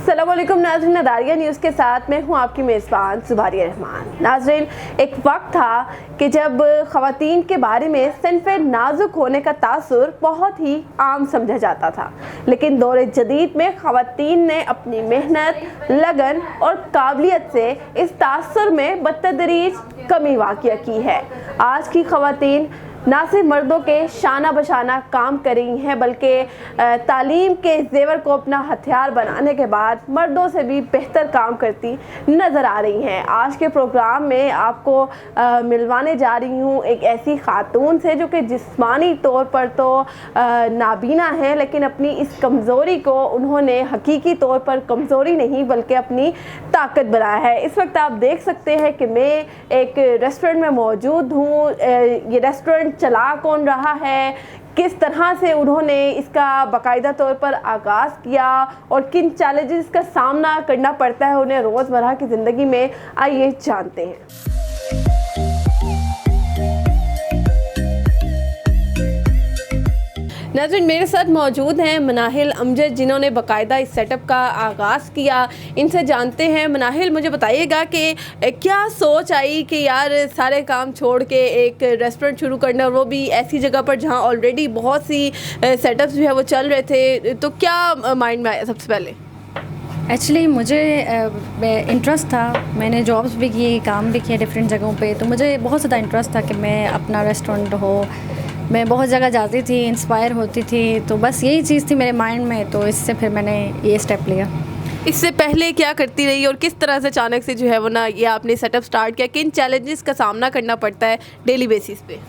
अस्सलामुअलैकुम नाज़रीन, नदारिया न्यूज़ के साथ मैं हूं आपकी मेज़बान ज़ुबारिया रहमान। नाज़रीन, एक वक्त था कि जब ख़वातीन के बारे में सिन्फ़े नाजुक होने का तासुर बहुत ही आम समझा जाता था, लेकिन दौर जदीद में ख़वातीन ने अपनी मेहनत, लगन और काबिलियत से इस तासुर में बतदरीज कमी वाक़िया की है। आज की ख़वातीन ना सिर्फ मर्दों के शाना बशाना काम कर रही हैं, बल्कि तालीम के जेवर को अपना हथियार बनाने के बाद मर्दों से भी बेहतर काम करती नज़र आ रही हैं। आज के प्रोग्राम में आपको मिलवाने जा रही हूँ एक ऐसी ख़ातून से जो कि जिस्मानी तौर पर तो नाबीना है, लेकिन अपनी इस कमज़ोरी को उन्होंने हकीकी तौर पर कमज़ोरी नहीं बल्कि अपनी ताकत बनाया है। इस वक्त आप देख सकते हैं कि मैं एक रेस्टोरेंट में मौजूद हूँ। ये रेस्टोरेंट चला कौन रहा है, किस तरह से उन्होंने इसका बाकायदा तौर पर आगाज़ किया और किन चैलेंजेस का सामना करना पड़ता है उन्हें रोज़मर्रा की ज़िंदगी में, आइए जानते हैं। नाज़रीन, मेरे साथ मौजूद हैं मनाहिल अमजद, जिन्होंने बाकायदा इस सेटअप का आगाज़ किया। इनसे जानते हैं। मनाहिल, मुझे बताइएगा कि क्या सोच आई कि यार सारे काम छोड़ के एक रेस्टोरेंट शुरू करना, और वो भी ऐसी जगह पर जहां ऑलरेडी बहुत सी सेटअप्स जो है वो चल रहे थे, तो क्या माइंड में आया सबसे पहले? एक्चुअली मुझे इंटरेस्ट था, मैंने जॉब्स भी की, काम भी किया डिफरेंट जगहों पे, तो मुझे बहुत ज़्यादा इंटरेस्ट था कि मैं अपना रेस्टोरेंट हो। मैं बहुत जगह जाती थी, इंस्पायर होती थी, तो बस यही चीज़ थी मेरे माइंड में, तो इससे फिर मैंने ये स्टेप लिया। इससे पहले क्या करती रही और किस तरह से अचानक से जो है वो ना ये आपने सेटअप स्टार्ट किया? किन चैलेंजेस का सामना करना पड़ता है डेली बेसिस पे?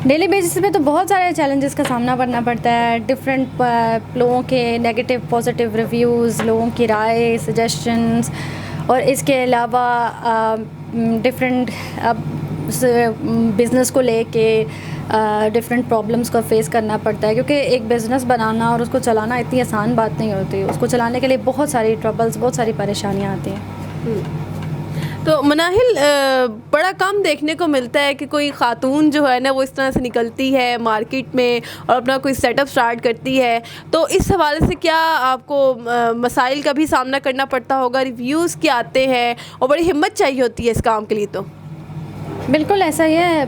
डेली बेसिस पे तो बहुत सारे चैलेंजेस का सामना करना पड़ता है। डिफरेंट लोगों के नेगेटिव पॉजिटिव रिव्यूज़, लोगों की राय, सजेशंस, और इसके अलावा डिफरेंट बिज़नेस को लेके डिफरेंट प्रॉब्लम्स को फेस करना पड़ता है, क्योंकि एक बिज़नेस बनाना और उसको चलाना इतनी आसान बात नहीं होती। उसको चलाने के लिए बहुत सारी ट्रबल्स, बहुत सारी परेशानियाँ आती हैं। तो मनाहिल, बड़ा कम देखने को मिलता है कि कोई ख़ातून जो है ना वो इस तरह से निकलती है मार्केट में और अपना कोई सेटअप स्टार्ट करती है। तो इस हवाले से क्या आपको मसाइल का भी सामना करना पड़ता होगा? रिव्यूज़ क्या आते हैं और बड़ी हिम्मत चाहिए होती है इस काम के लिए? तो बिल्कुल ऐसा ही है।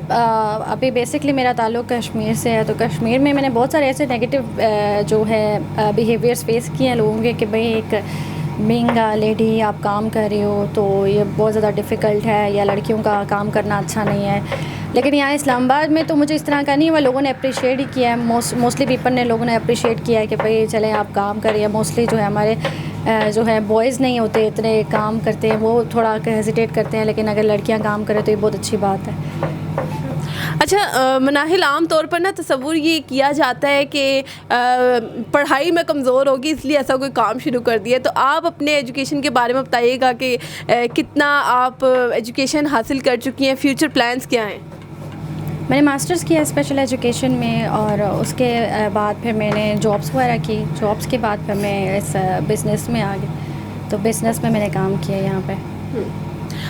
अभी बेसिकली मेरा ताल्लुक़ कश्मीर से है, तो कश्मीर में मैंने बहुत सारे ऐसे नेगेटिव जो है बिहेवियर्स फेस किए हैं लोगों के, कि भाई एक बीइंग लेडी आप काम कर रही हो तो ये बहुत ज़्यादा डिफ़िकल्ट है, या लड़कियों का काम करना अच्छा नहीं है। लेकिन यहाँ इस्लामाबाद में तो मुझे इस तरह का नहीं हुआ, लोगों ने अप्रिशिएट ही किया है। मोस्टली पीपल ने, लोगों ने अप्रिशिएट किया है कि भाई चलें आप काम करिए। मोस्टली जो है हमारे जो है बॉयज़ नहीं होते इतने काम करते हैं, वो थोड़ा हेजिटेट करते हैं, लेकिन अगर लड़कियां काम करें तो ये बहुत अच्छी बात है। अच्छा मनाहिल, आम तौर पर ना तसव्वुर ये किया जाता है कि पढ़ाई में कमज़ोर होगी इसलिए ऐसा कोई काम शुरू कर दिया। तो आप अपने एजुकेशन के बारे में बताइएगा कि कितना आप एजुकेशन हासिल कर चुकी हैं, फ्यूचर प्लान्स क्या हैं? मैंने मास्टर्स किया स्पेशल एजुकेशन में, और उसके बाद फिर मैंने जॉब्स वगैरह की। जॉब्स के बाद फिर मैं इस बिज़नेस में आ गई, तो बिज़नेस में मैंने काम किया यहाँ पे।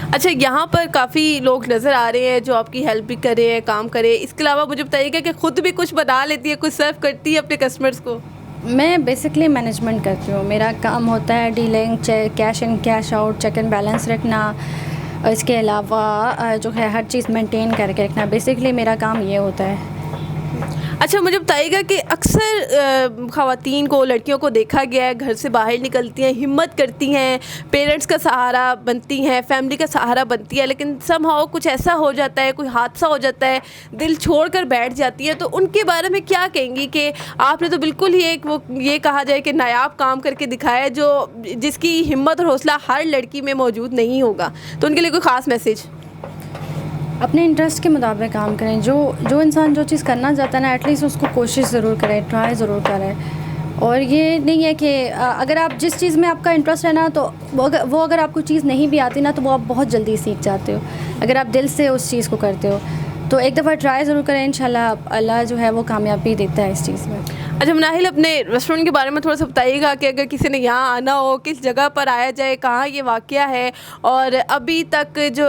अच्छा, यहाँ पर काफ़ी लोग नज़र आ रहे हैं जो आपकी हेल्प भी कर रहे हैं, काम कर रहे हैं। इसके अलावा मुझे बताइएगा कि ख़ुद भी कुछ बना लेती है, कुछ सर्व करती है अपने कस्टमर्स को? मैं बेसिकली मैनेजमेंट करती हूँ। मेरा काम होता है dealing, cash in cash out, cheque and balance रखना, और इसके अलावा जो है हर चीज़ मेंटेन करके रखना। बेसिकली मेरा काम ये होता है। अच्छा, मुझे बताइएगा कि अक्सर ख़वातीन को, लड़कियों को देखा गया है घर से बाहर निकलती हैं, हिम्मत करती हैं, पेरेंट्स का सहारा बनती हैं, फैमिली का सहारा बनती है, लेकिन समहाउ कुछ ऐसा हो जाता है, कोई हादसा हो जाता है, दिल छोड़ कर बैठ जाती है। तो उनके बारे में क्या कहेंगी कि आपने तो बिल्कुल ही एक वो ये कहा जाए कि नायाब काम करके दिखाया है, जो जिसकी हिम्मत और हौसला हर लड़की में मौजूद नहीं होगा। तो उनके लिए कोई ख़ास मैसेज? अपने इंटरेस्ट के मुताबिक काम करें। जो इंसान जो चीज़ करना चाहता है ना, एटलीस्ट उसको कोशिश ज़रूर करें, ट्राई ज़रूर करें। और ये नहीं है कि अगर आप जिस चीज़ में आपका इंटरेस्ट है ना, तो वो अगर आपको चीज़ नहीं भी आती ना, तो वो आप बहुत जल्दी सीख जाते हो अगर आप दिल से उस चीज़ को करते हो। तो एक दफ़ा ट्राई ज़रूर करें, इंशाल्लाह अल्लाह जो है वो कामयाबी देता है इस चीज़ में। अच्छा मनाहिल, अपने रेस्टोरेंट के बारे में थोड़ा सा बताइएगा कि अगर किसी ने यहाँ आना हो, किस जगह पर आया जाए, कहाँ ये वाक़या है, और अभी तक जो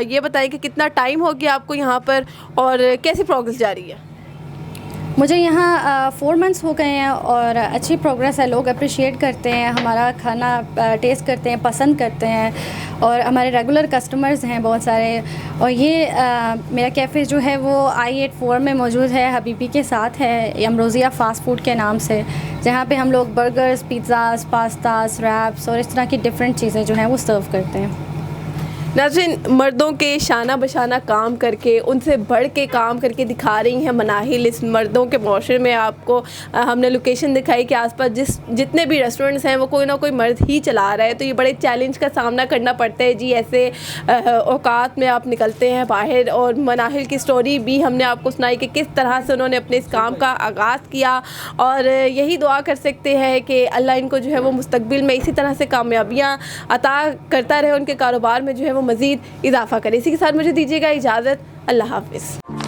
ये बताइए कि कितना टाइम हो गया आपको यहाँ पर और कैसी प्रोग्रेस जा रही है? मुझे यहाँ 4 मंथ्स हो गए हैं और अच्छी प्रोग्रेस है। लोग अप्रिशिएट करते हैं, हमारा खाना टेस्ट करते हैं, पसंद करते हैं और हमारे रेगुलर कस्टमर्स हैं बहुत सारे। और ये मेरा कैफ़े जो है वो I-84 में मौजूद है, हबीबी के साथ है, अमरोज़िया फ़ास्ट फूड के नाम से, जहाँ पे हम लोग बर्गर्स, पिज़्ज़ाज़, पास्तास, रैप्स और इस तरह की डिफरेंट चीज़ें जो हैं वो सर्व करते हैं। नाज़रीन, मर्दों के शाना बशाना काम करके, उनसे बढ़ के काम करके दिखा रही हैं मनाहिल। इस मर्दों के मौशरे में आपको हमने लोकेशन दिखाई कि आसपास जितने भी रेस्टोरेंट्स हैं वो कोई ना कोई मर्द ही चला रहा है। तो ये बड़े चैलेंज का सामना करना पड़ता है जी। ऐसे औकात में आप निकलते हैं बाहर। और मनाहिल की स्टोरी भी हमने आपको सुनाई कि किस तरह से उन्होंने अपने इस काम का आगाज़ किया। और यही दुआ कर सकते हैं कि अल्लाह इनको जो है वो मुस्तकबिल में इसी तरह से कामयाबियाँ अता करता रहे, उनके कारोबार में जो है वो मज़ीद इजाफ़ा करे। इसी के साथ मुझे दीजिएगा इजाज़त। अल्लाह हाफ़िज़।